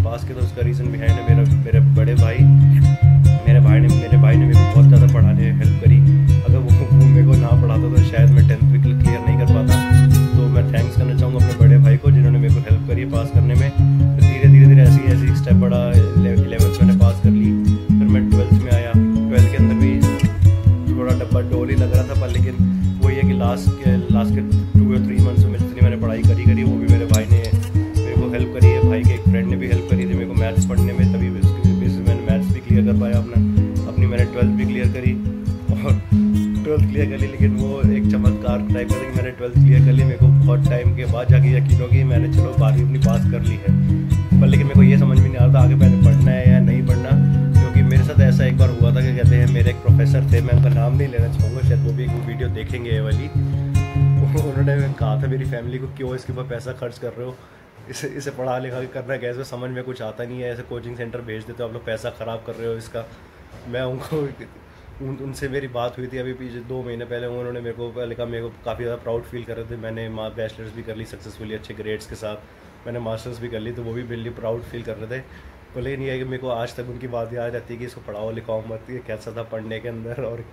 पास किया तो उसका रीज़न बिहाइंड है मेरे बड़े भाई। मेरे भाई ने मेरे को बहुत ज़्यादा पढ़ाने में हेल्प करी। अगर वो मेरे को ना पढ़ाता तो शायद मैं 10th भी क्लियर नहीं कर पाता। तो मैं थैंक्स करना चाहूँगा अपने बड़े भाई को जिन्होंने मेरे को हेल्प करी पास करने में। तो धीरे धीरे ऐसी स्टेप बढ़ा। 11th मैंने पास कर ली, फिर मैं 12th में आया। 12th के अंदर भी थोड़ा डब्बा डोल ही लग रहा था, पर लेकिन वही है कि लास्ट के 2 या 3 मंथ्स में जितनी मैंने पढ़ाई करी वो भी मेरे भाई ने मेरे को हेल्प करी है। भाई के एक फ्रेंड ने भी हेल्प करी थी मेरे को मैथ्स पढ़ने में, तभी उसकी बेसिस मैंने मैथ्स भी क्लियर कर पाया अपनी मैंने 12th भी क्लियर करी और 12th क्लियर कर ली। लेकिन वो एक चमत्कार टाइप का था कि मैंने 12th क्लियर कर ली। मेरे को बहुत टाइम के बाद जाके यकीन हो कि मैंने चलो 12वीं अपनी पास कर ली है, पर लेकिन मेरे को ये समझ में नहीं आ रहा था आगे मैंने पढ़ना है या नहीं पढ़ना। क्योंकि मेरे साथ ऐसा एक बार हुआ था कि कहते हैं मेरे एक प्रोफेसर थे, मैं उनका नाम नहीं लेना चाहूँगा, शायद वो भी एक वीडियो देखेंगे ये वाली। उन्होंने कहा था मेरी फैमिली को क्यों इसके ऊपर पैसा खर्च कर रहे हो, इसे पढ़ा लिखा के करना कैसे, समझ में कुछ आता नहीं है, ऐसे कोचिंग सेंटर भेज देते हो आप लोग, पैसा ख़राब कर रहे हो इसका। मैं उनसे मेरी बात हुई थी अभी पीछे 2 महीने पहले। उन्होंने मेरे को लिखा, मेरे को काफ़ी ज़्यादा प्राउड फील कर रहे थे। मैंने बैचलर्स भी कर ली सक्सेसफुली अच्छे ग्रेड्स के साथ, मैंने मास्टर्स भी कर ली, तो वो भी मेरे लिए प्राउड फील कर रहे थे। तो लेकिन ये है कि मेरे को आज तक उनकी बात याद रहती है कि इसको पढ़ाओ लिखाओ मत, कैसा था पढ़ने के अंदर और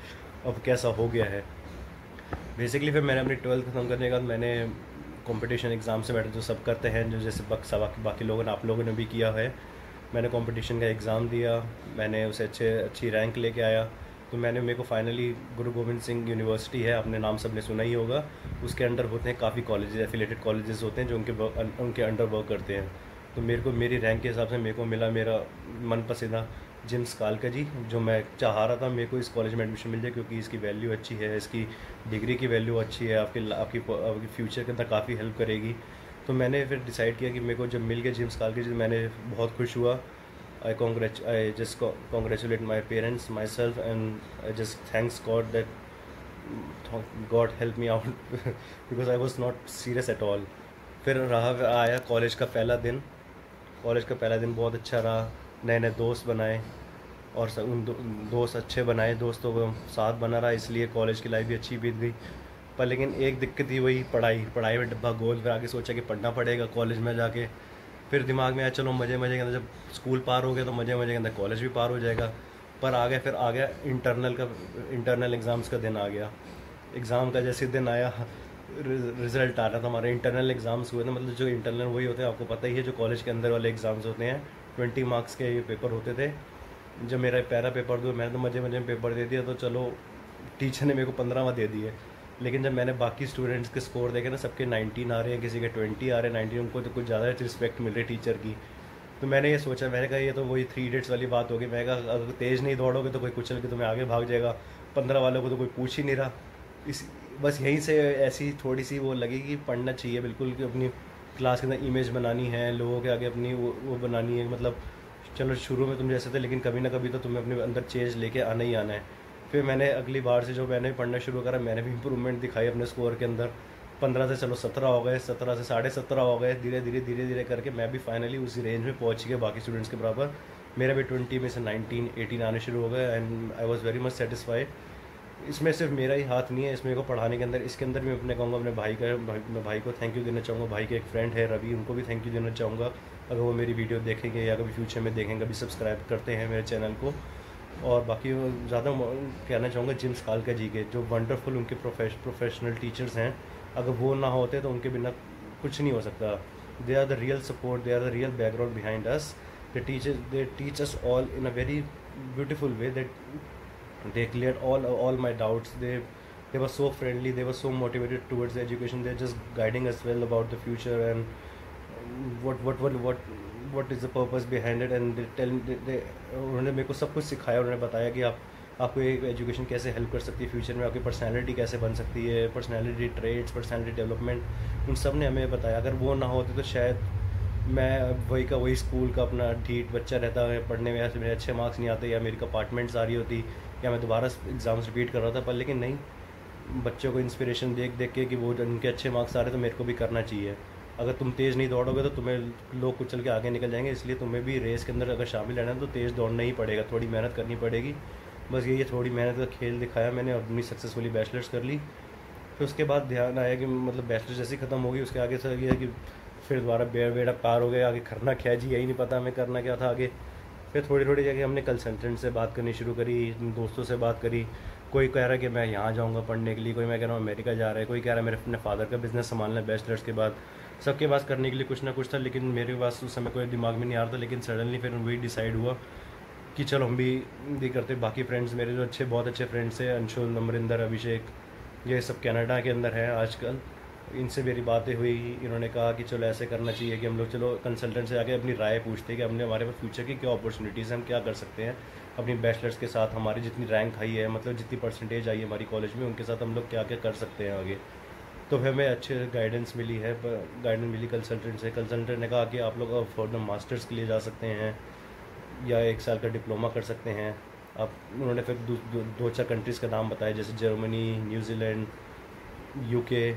अब कैसा हो गया है। बेसिकली फिर मैंने अपनी 12th खत्म करने के बाद मैंने कंपटीशन एग्ज़ाम से बैठे जो सब करते हैं, जो जैसे बाकी लोगों ने आप लोगों ने भी किया है। मैंने कंपटीशन का एग्ज़ाम दिया, मैंने उसे अच्छी रैंक लेके आया। तो मेरे को फाइनली गुरु गोविंद सिंह यूनिवर्सिटी है, आपने नाम सबने सुना ही होगा, उसके अंडर होते हैं काफ़ी कॉलेजेस, एफिलेटेड कॉलेजेस होते हैं जो उनके अंडर वर्क करते हैं। तो मेरे को मेरी रैंक के हिसाब से मेरे को मिला मेरा मनपसंदा जिम्स कालका जी, जो मैं चाह रहा था मेरे को इस कॉलेज में एडमिशन मिल जाए क्योंकि इसकी वैल्यू अच्छी है, इसकी डिग्री की वैल्यू अच्छी है, आपकी फ्यूचर के अंदर काफ़ी हेल्प करेगी। तो मैंने फिर डिसाइड किया कि मेरे को जब मिल गया जिम्स कालका जी, मैंने बहुत खुश हुआ। I just congratulate my parents, myself, and I just thanks God that God helped me out because I was not serious at all. फिर आया कॉलेज का पहला दिन। बहुत अच्छा रहा, नए नए दोस्त बनाए और उन दोस्त अच्छे बनाए, दोस्तों को साथ बना रहा, इसलिए कॉलेज की लाइफ भी अच्छी बीत गई। पर लेकिन एक दिक्कत थी, वही पढ़ाई में डब्बा गोल। फिर आगे सोचा कि पढ़ना पड़ेगा कॉलेज में जाके। फिर दिमाग में आया चलो मज़े के अंदर जब स्कूल पार हो गया तो मज़े के अंदर कॉलेज भी पार हो जाएगा। पर आ गया इंटरनल एग्ज़ाम्स का दिन आ गया। एग्ज़ाम का जैसे दिन आया रिज़ल्ट आ रहा था, हमारे इंटरनल एग्ज़ाम्स हुए थे। मतलब जो इंटरनल वही होते हैं, आपको पता ही है, जो कॉलेज के अंदर वाले एग्ज़ाम्स होते हैं। 20 मार्क्स के ये पेपर होते थे। जब मेरा पहला पेपर दो, मैंने तो मज़े में पेपर दे दिया, तो चलो टीचर ने मेरे को 15वां दे दिए। लेकिन जब मैंने बाकी स्टूडेंट्स के स्कोर देखे ना, सबके 19 आ रहे हैं, किसी के 20 आ रहे हैं, 19, उनको तो कुछ ज़्यादा रिस्पेक्ट मिल रही टीचर की। तो मैंने ये सोचा, मैंने कहा ये तो वही 3 इडियट्स वाली बात होगी। मैंने कहा अगर तेज़ नहीं दौड़ोगे तो कोई कुचल के तुम्हें आगे भाग जाएगा, 15 वालों को तो कोई पूछ ही नहीं रहा। बस यहीं से ऐसी थोड़ी सी वो लगी कि पढ़ना चाहिए बिल्कुल, कि अपनी क्लास के अंदर इमेज बनानी है, लोगों के आगे अपनी वो बनानी है। मतलब चलो शुरू में तुम जैसे थे, लेकिन कभी ना कभी तो तुम्हें अपने अंदर चेंज लेके आना ही आना है। फिर मैंने अगली बार से जो मैंने पढ़ना शुरू करा, मैंने भी इम्प्रूवमेंट दिखाई अपने स्कोर के अंदर। 15 से चलो 17 हो गए, 17 से 17.5 हो गए, धीरे धीरे करके मैं भी फाइनली उसी रेंज में पहुंच गया बाकी स्टूडेंट्स के बराबर। मेरा भी 20 में से 19, 18 आने शुरू हो गए and I was very much satisfied. इसमें सिर्फ मेरा ही हाथ नहीं है, इसमें को पढ़ाने के अंदर, इसके अंदर भी मैं कहूँगा अपने भाई को थैंक यू देना चाहूँगा। भाई के एक फ्रेंड है रवि, उनको भी थैंक यू देना चाहूँगा अगर वो मेरी वीडियो देखेंगे या कभी फ्यूचर में देखेंगे, कभी सब्सक्राइब करते हैं मेरे चैनल को। और बाकी ज़्यादा कहना चाहूँगा जिम्स कालका जी के, जो वंडरफुल उनके प्रोफेशनल टीचर्स हैं, अगर वो ना होते तो उनके बिना कुछ नहीं हो सकता। They are the real support, they are the real background behind us. They teach us all in a very beautiful way that they cleared all my doubts. They were so friendly, they were so motivated towards the education. They're just guiding us well about the future and what is the purpose behind it, and उन्होंने मेरे को सब कुछ सिखाया। उन्होंने बताया कि आपको एक एजुकेशन कैसे हेल्प कर सकती है फ्यूचर में, आपकी पर्सनैलिटी कैसे बन सकती है, पर्सनैलिटी ट्रेड्स, पर्सनैलिटी डेवलपमेंट, उन सब ने हमें बताया। अगर वो ना होते तो शायद मैं वही स्कूल का अपना ढीठ बच्चा रहता है, पढ़ने में मेरे अच्छे मार्क्स नहीं आते, या मेरी कंपार्टमेंट्स आ रही होती, या मैं दोबारा एग्ज़ाम्स रिपीट कर रहा था। पर लेकिन नहीं, बच्चों को इंस्पिरेशन देख के कि वो उनके अच्छे मार्क्स आ रहे तो मेरे को भी करना चाहिए। अगर तुम तेज़ नहीं दौड़ोगे तो तुम्हें लोग कुचल के आगे निकल जाएंगे, इसलिए तुम्हें भी रेस के अंदर अगर शामिल रहना है तो तेज़ दौड़ना ही पड़ेगा, थोड़ी मेहनत करनी पड़ेगी। बस ये थोड़ी मेहनत का खेल दिखाया मैंने और अपनी सक्सेसफुली बैचलर्स कर ली। फिर उसके बाद ध्यान आया कि मतलब बैचलर्स जैसी ख़त्म होगी, उसके आगे से ये है कि फिर दोबारा बेड़ा पार हो गया, आगे करना क्या है जी यही नहीं पता हमें करना क्या था आगे। फिर थोड़ी थोड़ी जगह हमने कंसल्टेंट से बात करनी शुरू करी, दोस्तों से बात करी। कोई कह रहा है कि मैं यहाँ जाऊँगा पढ़ने के लिए, कोई मैं कह रहा हूँ अमेरिका जा रहा है, कोई कह रहा है मेरे अपने फादर का बिज़नेस संभालना है बैचलर्स के बाद। सबके पास करने के लिए कुछ ना कुछ था, लेकिन मेरे पास उस समय कोई दिमाग में नहीं आ रहा था। लेकिन सडनली फिर वही डिसाइड हुआ कि चलो हम भी करते। बाकी फ्रेंड्स मेरे जो बहुत अच्छे फ्रेंड्स हैं, अंशुल, अमरिंदर, अभिषेक, ये सब कनाडा के अंदर हैं आजकल। इनसे मेरी बातें हुई, इन्होंने कहा कि चलो ऐसे करना चाहिए कि हम लोग चलो कंसल्टेंट से आके अपनी राय पूछते हैं कि हमने हमारे पास फ्यूचर की क्या अपॉर्चुनिटीज़ हैं, हम क्या कर सकते हैं अपनी बैचलर्स के साथ। हमारी जितनी रैंक आई है, मतलब जितनी परसेंटेज आई है हमारी कॉलेज में, उनके साथ हम लोग क्या क्या कर सकते हैं आगे। तो फिर हमें अच्छे गाइडेंस मिली है, गाइडेंस मिली कंसल्टेंट से। कंसल्टेंट ने कहा कि आप लोग फॉर मास्टर्स के लिए जा सकते हैं या 1 साल का डिप्लोमा कर सकते हैं आप। उन्होंने फिर दो चार कंट्रीज़ का नाम बताया, जैसे Germany, New Zealand, UK,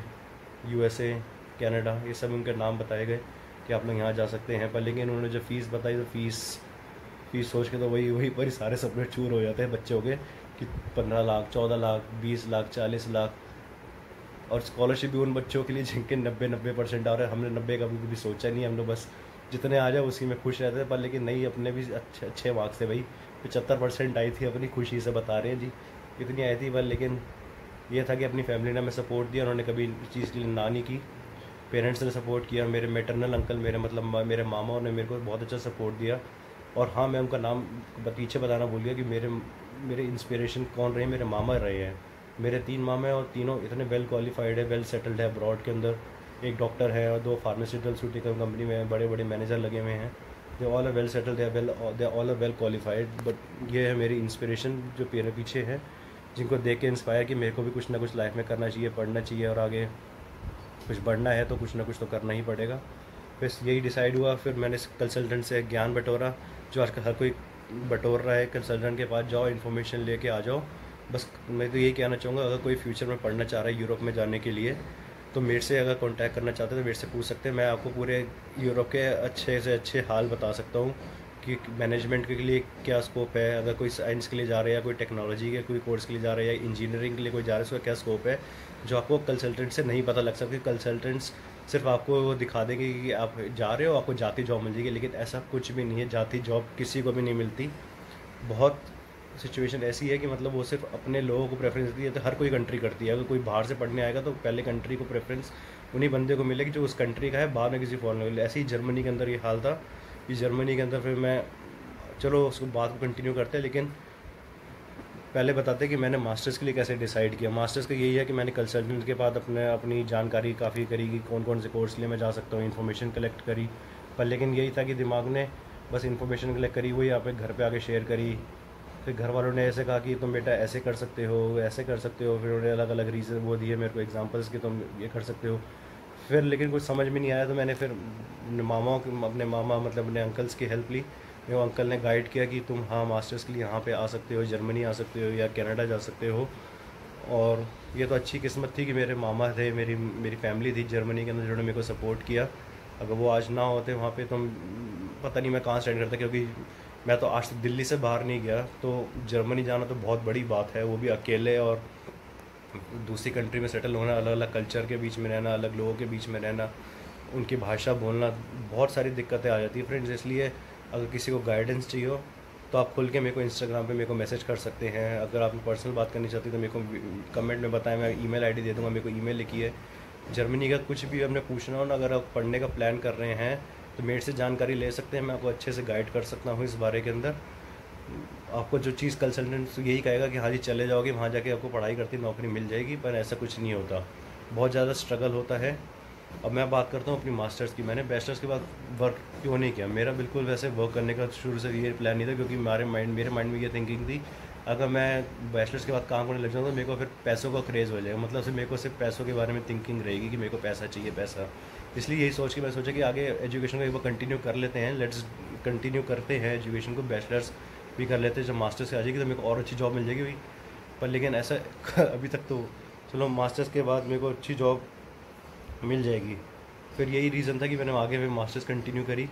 USA, Canada, ये सब उनके नाम बताए गए कि आप लोग यहाँ जा सकते हैं। पर लेकिन उन्होंने जो फ़ीस बताई तो फ़ीस सोच के तो वही पर ही सारे सपने चूर हो जाते हैं बच्चों के कि 15 लाख, 14 लाख, 20 लाख, 40 लाख। और स्कॉलरशिप भी उन बच्चों के लिए जिनके 90% आ रहे हैं। हमने 90 का भी सोचा नहीं, हम लोग बस जितने आ जाए उसी में खुश रहते हैं। पर लेकिन नहीं, अपने भी अच्छे मार्क्स थे भाई, 75% आई थी, अपनी खुशी से बता रहे हैं जी, इतनी आई थी। पर लेकिन ये था कि अपनी फैमिली ने हमें सपोर्ट दिया, उन्होंने कभी इस चीज़ के लिए ना नहीं की। पेरेंट्स ने सपोर्ट किया, मेरे मैटरनल अंकल, मेरे मामा ने मेरे को बहुत अच्छा सपोर्ट दिया। और हाँ, मैं उनका नाम पीछे बताना भूल गया कि मेरे इंस्पिरेशन कौन रहे, मेरे मामा रहे हैं। मेरे 3 मामा हैं और तीनों इतने वेल क्वालिफाइड है, वेल सेटल्ड है अब्रॉड के अंदर। एक डॉक्टर है और 2 फार्मास्यूटिकल कंपनी में बड़े बड़े मैनेजर लगे हुए हैं। They all are well settled, they all are well qualified. But ये है मेरी इंस्पिरेशन जो मेरे पीछे है, जिनको देख के इंस्पायर कि मेरे को भी कुछ ना कुछ लाइफ में करना चाहिए, पढ़ना चाहिए और आगे कुछ बढ़ना है तो कुछ ना कुछ तो करना ही पड़ेगा। फिर यही डिसाइड हुआ। फिर मैंने कंसल्टेंट से ज्ञान बटोरा, जो आजकल हर कोई बटोर रहा है। कंसल्टेंट के पास जाओ, इन्फॉर्मेशन लेके आ जाओ। बस मैं तो यही कहना चाहूँगा, अगर कोई फ्यूचर में पढ़ना चाह रहा है यूरोप में जाने के लिए, तो मेरे से अगर कांटेक्ट करना चाहते हैं तो मेरे से पूछ सकते हैं। मैं आपको पूरे यूरोप के अच्छे से अच्छे हाल बता सकता हूँ कि मैनेजमेंट के लिए क्या स्कोप है। अगर कोई साइंस के लिए जा रहा है या कोई टेक्नोलॉजी के कोई कोर्स के लिए जा रहा है या इंजीनियरिंग के लिए कोई जा रहा है, उसका क्या स्कोप है, जो आपको कंसल्टेंट से नहीं पता लग सकता। कंसल्टेंट्स सिर्फ आपको वो दिखा देंगे कि आप जा रहे हो, आपको जाती जॉब मिल जाएगी, लेकिन ऐसा कुछ भी नहीं है। जाती जॉब किसी को भी नहीं मिलती। बहुत सिचुएशन ऐसी है कि मतलब वो सिर्फ अपने लोगों को प्रेफरेंस दी है, तो हर कोई कंट्री करती है। अगर कोई बाहर से पढ़ने आएगा तो पहले कंट्री को प्रेफरेंस उन्हीं बंदे को मिलेगी जो उस कंट्री का है, बाद में किसी फॉरेन को मिले। ऐसे ही जर्मनी के अंदर ये हाल था कि जर्मनी के अंदर फिर मैं, चलो उसको बात को कंटिन्यू करते हैं, लेकिन पहले बताते कि मैंने मास्टर्स के लिए कैसे डिसाइड किया। मास्टर्स का यही है कि मैंने कंसल्टेंट के बाद अपनी जानकारी काफ़ी करी कि कौन कौन से कोर्स लिए मैं जा सकता हूँ, इन्फॉर्मेशन कलेक्ट करी। पर लेकिन यही था कि दिमाग ने बस इन्फॉर्मेशन कलेक्ट करी, वही यहाँ पे घर पे आके शेयर करी। फिर घर वालों ने ऐसे कहा कि तुम बेटा ऐसे कर सकते हो, ऐसे कर सकते हो। फिर उन्होंने अलग अलग रीज़न वो दिए मेरे को एग्जांपल्स कि तुम ये कर सकते हो। फिर लेकिन कुछ समझ में नहीं आया, तो मैंने फिर अपने मामा मतलब अपने अंकल्स की हेल्प ली। मेरे अंकल ने गाइड किया कि तुम हाँ मास्टर्स के लिए यहाँ पे आ सकते हो, जर्मनी आ सकते हो या कनाडा जा सकते हो। और ये तो अच्छी किस्मत थी कि मेरे मामा थे, मेरी फैमिली थी जर्मनी के अंदर, जिन्होंने मेरे को सपोर्ट किया। अगर वो आज ना होते वहाँ पे, तो पता नहीं मैं कहाँ स्टैंड करता, क्योंकि मैं तो आज तक दिल्ली से बाहर नहीं गया। तो जर्मनी जाना तो बहुत बड़ी बात है, वो भी अकेले, और दूसरी कंट्री में सेटल होना, अलग अलग कल्चर के बीच में रहना, अलग लोगों के बीच में रहना, उनकी भाषा बोलना, बहुत सारी दिक्कतें आ जाती है फ्रेंड्स। इसलिए अगर किसी को गाइडेंस चाहिए हो तो आप खुल के मेरे को इंस्टाग्राम पे मेरे को मैसेज कर सकते हैं। अगर आप पर्सनल बात करनी चाहती तो मेरे को कमेंट में बताएं, मैं ईमेल आईडी दे दूँगा, मेरे को ईमेल लिखिए। जर्मनी का कुछ भी हमने पूछना हो ना, अगर आप पढ़ने का प्लान कर रहे हैं तो मेरे से जानकारी ले सकते हैं, मैं आपको अच्छे से गाइड कर सकता हूँ इस बारे के अंदर। आपको जो चीज़ कंसल्टेंट यही कहेगा कि हाँ जी चले जाओगे वहाँ जाके आपको पढ़ाई करती नौकरी मिल जाएगी, पर ऐसा कुछ नहीं होता, बहुत ज़्यादा स्ट्रगल होता है। अब मैं बात करता हूँ अपनी मास्टर्स की। मैंने बैचलर्स के बाद वर्क क्यों नहीं किया, मेरा बिल्कुल वैसे वर्क करने का शुरू से ये प्लान नहीं था, क्योंकि मेरे माइंड में ये थिंकिंग थी अगर मैं बैचलर्स के बाद काम करने लग जाऊँ तो मेरे को फिर पैसों का क्रेज़ हो जाएगा, मतलब से मेरे को सिर्फ पैसों के बारे में थिंकिंग रहेगी कि मेरे को पैसा चाहिए पैसा। इसलिए यही सोच के मैं सोचा कि आगे एजुकेशन को एक बार कंटिन्यू कर लेते हैं, लेट्स कंटिन्यू करते हैं एजुकेशन को, बैचलर्स भी कर लेते हैं। जब मास्टर्स से आ जाएगी तो मेरे को और अच्छी जॉब मिल जाएगी भाई। पर लेकिन ऐसा अभी तक तो चलो मास्टर्स के बाद मेरे को अच्छी जॉब मिल जाएगी। फिर यही रीज़न था कि मैंने आगे फिर मास्टर्स कंटिन्यू करी।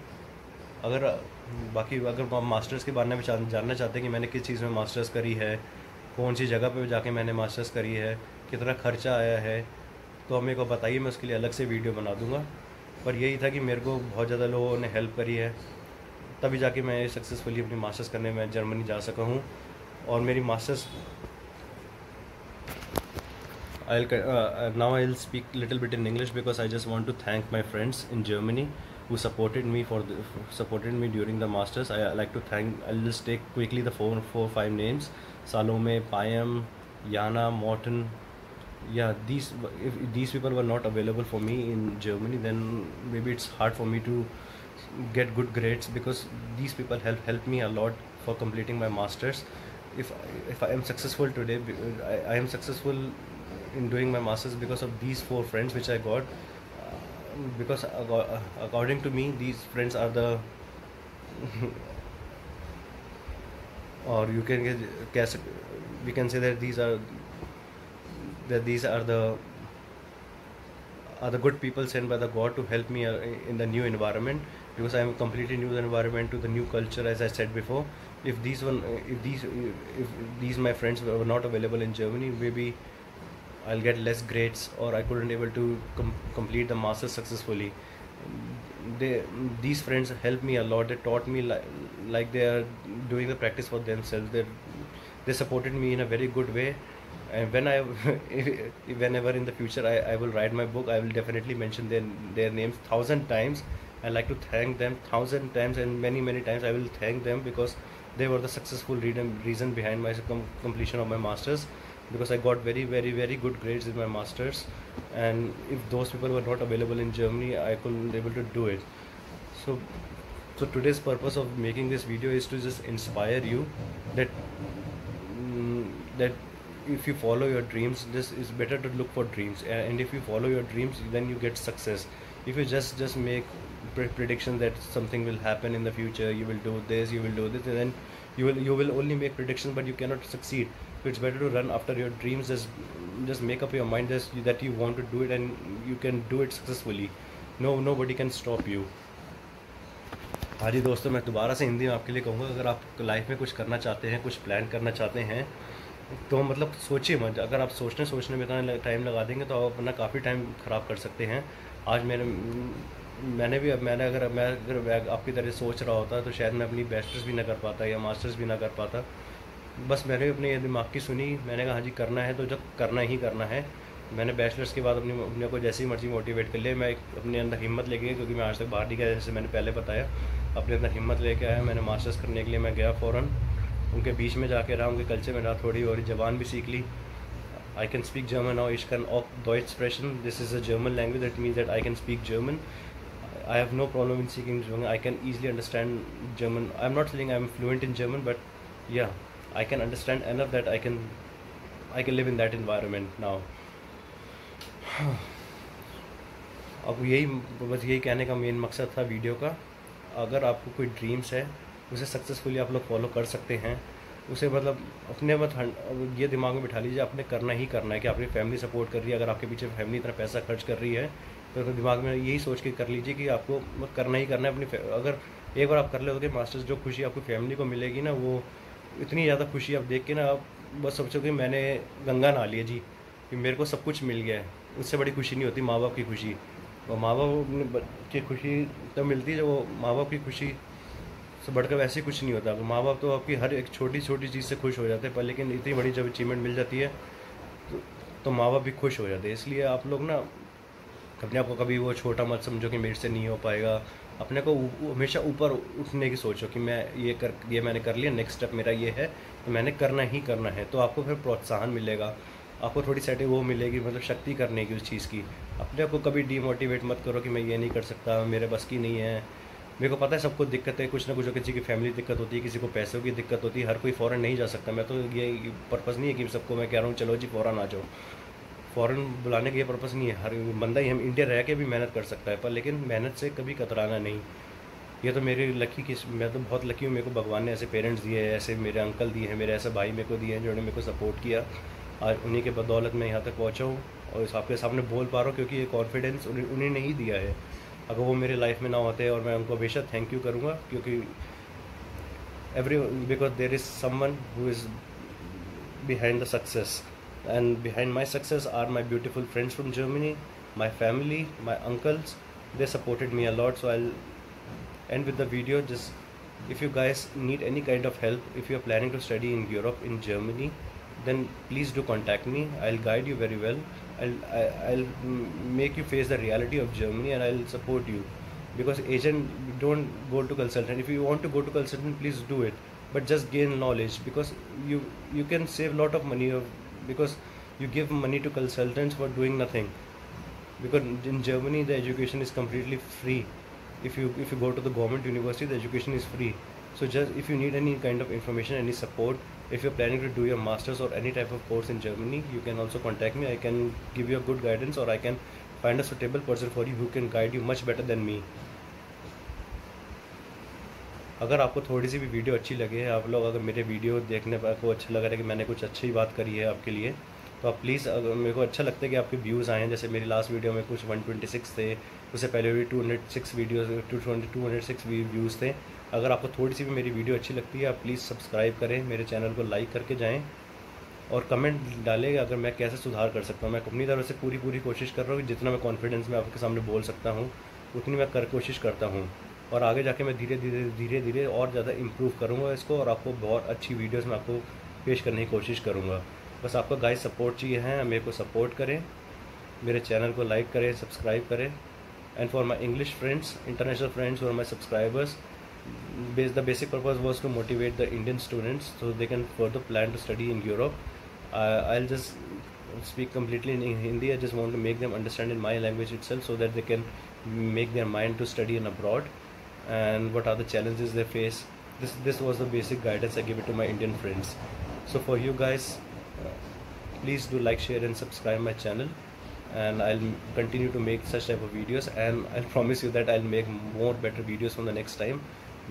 अगर मास्टर्स के बारे में जानना चाहते हैं कि मैंने किस चीज़ में मास्टर्स करी है, कौन सी जगह पे जाके मैंने मास्टर्स करी है, कितना खर्चा आया है, तो मेरे को बताइए, मैं उसके लिए अलग से वीडियो बना दूंगा। पर यही था कि मेरे को बहुत ज़्यादा लोगों ने हेल्प करी है, तभी जाके मैं सक्सेसफुली अपनी मास्टर्स करने में जर्मनी जा सका हूँ। और मेरी masters now I'll speak little bit in English because I just want to thank my friends in Germany who supported me supported me during the masters. I like to thank. I'll just take quickly the four five names: Salome, Payam, Yana, Morton. Yeah, if these people were not available for me in Germany, then maybe it's hard for me to get good grades, because these people helped me a lot for completing my masters. If I am successful today, I am successful in doing my masters because of these 4 friends which I got. Because according to me, these friends are the or you can guess, we can say that these are the good people sent by the God to help me in the new environment, because I am completely new environment to the new culture, as I said before. If these my friends were not available in Germany, maybe I'll get less grades, or I couldn't able to complete the masters successfully. These friends helped me a lot. They taught me like they are doing the practice for themselves. They supported me in a very good way. And whenever in the future I will write my book, I will definitely mention their names 1,000 times. I like to thank them 1,000 times, and many times I will thank them, because they were the successful reason behind my completion of my masters, because I got very good grades in my masters. And if those people were not available in Germany, I couldn't able to do it. So today's purpose of making this video is to just inspire you that if you follow your dreams, this is better to look for dreams, and if you follow your dreams, then you get success. If you just make prediction that something will happen in the future, you will do this, and then you will only make predictions, but you cannot succeed. So it's better to run after your dreams. Just make up your mind that you want to do it, and you can do it successfully. Nobody can stop you. हाँ जी दोस्तों, मैं दोबारा से हिंदी में आपके लिए कहूँगा, अगर आप लाइफ में कुछ करना चाहते हैं, कुछ प्लान करना चाहते हैं, तो मतलब सोचिए मत। अगर आप सोचने में इतना टाइम लगा देंगे तो आप अपना काफ़ी टाइम ख़राब कर सकते हैं। आज मैं अगर आपकी तरह सोच रहा होता तो शायद मैं अपनी बैचलर्स भी ना कर पाता या मास्टर्स भी ना कर पाता। बस मैंने अपने दिमाग की सुनी, मैंने कहा हाँ जी करना है तो जब करना ही करना है। मैंने बैचलर्स के बाद अपने को जैसी मर्जी मोटिवेट कर लिया। मैं अपने अंदर हिम्मत लेके, क्योंकि मैं आज तक बाहर नहीं गया, जैसे मैंने पहले बताया, अपने अंदर हिम्मत लेके आया। मैंने मास्टर्स करने के लिए मैं गया फ़ौरन, उनके बीच में जाके रहा, उनके कल्चर में रहा, थोड़ी और ज़बान भी सीख ली। I can speak German now. Ich kann auch Deutsch sprechen. This is a German language. That means that I can speak German. I have no problem in speaking German. I can easily understand German. I'm not saying I'm fluent in German, but yeah, I can understand enough that I can live in that environment now. अब बस यही कहने का main मकसद था video का। अगर आपको कोई ड्रीम्स है, उसे सक्सेसफुली आप लोग फॉलो कर सकते हैं। उसे मतलब अपने ये दिमाग में बिठा लीजिए, आपने करना ही करना है। कि आपकी फैमिली सपोर्ट कर रही है, अगर आपके पीछे फैमिली इतना पैसा खर्च कर रही है, तो दिमाग में यही सोच के कर लीजिए कि आपको करना ही करना है। अगर एक बार आप कर लोगे मास्टर्स, जो खुशी आपकी फैमिली को मिलेगी ना, वो इतनी ज़्यादा खुशी आप देख के ना, आप बस सोचो कि मैंने गंगा नहा लिया जी, कि मेरे को सब कुछ मिल गया है। उससे बड़ी खुशी नहीं होती माँ बाप की खुशी। और माँ बाप की खुशी तब मिलती है जब वो माँ बाप की खुशी से बढ़कर वैसे कुछ नहीं होता। माँ बाप तो आपकी हर एक छोटी चीज़ से खुश हो जाते हैं, पर लेकिन इतनी बड़ी जब अचीवमेंट मिल जाती है तो माँ बाप भी खुश हो जाते हैं। इसलिए आप लोग ना अपने आप को कभी वो छोटा मत समझो कि मेरे से नहीं हो पाएगा। अपने को हमेशा ऊपर उठने की सोचो कि मैं ये मैंने कर लिया, नेक्स्ट स्टेप मेरा ये है, तो मैंने करना ही करना है। तो आपको फिर प्रोत्साहन मिलेगा, आपको थोड़ी सेटिंग वो मिलेगी, मतलब शक्ति करने की उस चीज़ की। अपने आप को कभी डीमोटिवेट मत करो कि मैं ये नहीं कर सकता, मेरे बस की नहीं है। मेरे को पता है सबको दिक्कत है, कुछ ना कुछ, किसी की फैमिली दिक्कत होती है, किसी को पैसों की दिक्कत होती है, हर कोई फ़ौरन नहीं जा सकता। मैं तो ये पर्पज़ नहीं है कि सबको मैं कह रहा हूँ चलो जी फ़ौरन आ जाओ। फ़ौरन बुलाने का ये पर्पज़ नहीं है। हर बंदा ही हम इंडिया रह के भी मेहनत कर सकता है, पर लेकिन मेहनत से कभी कतराना नहीं। ये तो मेरी मैं तो बहुत लकी हूँ, मेरे को भगवान ने ऐसे पेरेंट्स दिए हैं, ऐसे मेरे अंकल दिए हैं, मेरे ऐसे भाई मेरे को दिए हैं जिन्होंने मेरे को सपोर्ट किया। आज उन्हीं के बदौलत मैं यहाँ तक पहुँचा हूँ और आपके सामने बोल पा रहा हूँ, क्योंकि ये कॉन्फिडेंस उन्हें नहीं दिया है। अगर वो मेरे लाइफ में ना होते, और मैं उनको हमेशा थैंक यू करूँगा, क्योंकि because there is someone who is behind the success, and behind my success are my beautiful friends from Germany, my family, my uncles, they supported me a lot. So I'll end with the video. Just if you guys need any kind of help, if you're planning to study in Europe, in Germany, then please do contact me. I'll guide you very well. I'll make you face the reality of Germany, and I'll support you. Because agent, don't go to consultant. If you want to go to consultant, please do it, but just gain knowledge, because you can save a lot of money because you give money to consultants for doing nothing. Because in Germany the education is completely free. If you go to the government university, the education is free. So just if you need any kind of information, any support, if you're planning to do your masters or any type of course in Germany, you can also contact me. I can give you a good guidance, or I can find a suitable person for you who can guide you much better than me. अगर आपको थोड़ी सी भी video अच्छी लगे, आप लोग अगर मेरे वीडियो देखने पर आपको अच्छा लग रहा है कि मैंने कुछ अच्छी बात करी है आपके लिए, तो आप प्लीज़, अगर मेरे को अच्छा लगता है कि आपके व्यूज़ आए हैं, जैसे मेरी लास्ट वीडियो में कुछ 126 थे, उससे पहले भी 206 वीडियोस 206 व्यूज़ थे। अगर आपको थोड़ी सी भी मेरी वीडियो अच्छी लगती है, आप प्लीज़ सब्सक्राइब करें, मेरे चैनल को लाइक करके जाएँ और कमेंट डालें अगर मैं कैसे सुधार कर सकता हूँ। मैं अपनी तरफ से पूरी कोशिश कर रहा हूँ कि जितना मैं कॉन्फिडेंस में आपके सामने बोल सकता हूँ उतनी मैं कोशिश करता हूँ, और आगे जाके मैं धीरे धीरे और ज़्यादा इम्प्रूव करूँगा इसको, और आपको बहुत अच्छी वीडियोस में आपको पेश करने की कोशिश करूँगा। बस आपका गाइस सपोर्ट चाहिए है, मेरे को सपोर्ट करें, मेरे चैनल को लाइक करें, सब्सक्राइब करें। And for my English friends, international friends और my subscribers, the basic purpose was to motivate the Indian students so they can further plan to study in Europe. I'll just speak completely in Hindi. I just want to make them understand in my language itself so that they can make their mind to study in abroad, and what are the challenges they face. This was the basic guidance I give it to my Indian friends. So for you guys, please do like, share and subscribe my channel, and I'll continue to make such type of videos, and I'll promise you that I'll make more better videos from the next time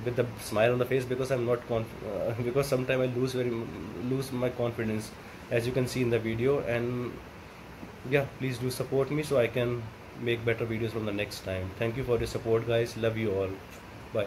with the smile on the face, because I'm not because sometimes I lose my confidence, as you can see in the video. And yeah, please do support me so I can make better videos from the next time. Thank you for your support guys, love you all, bye.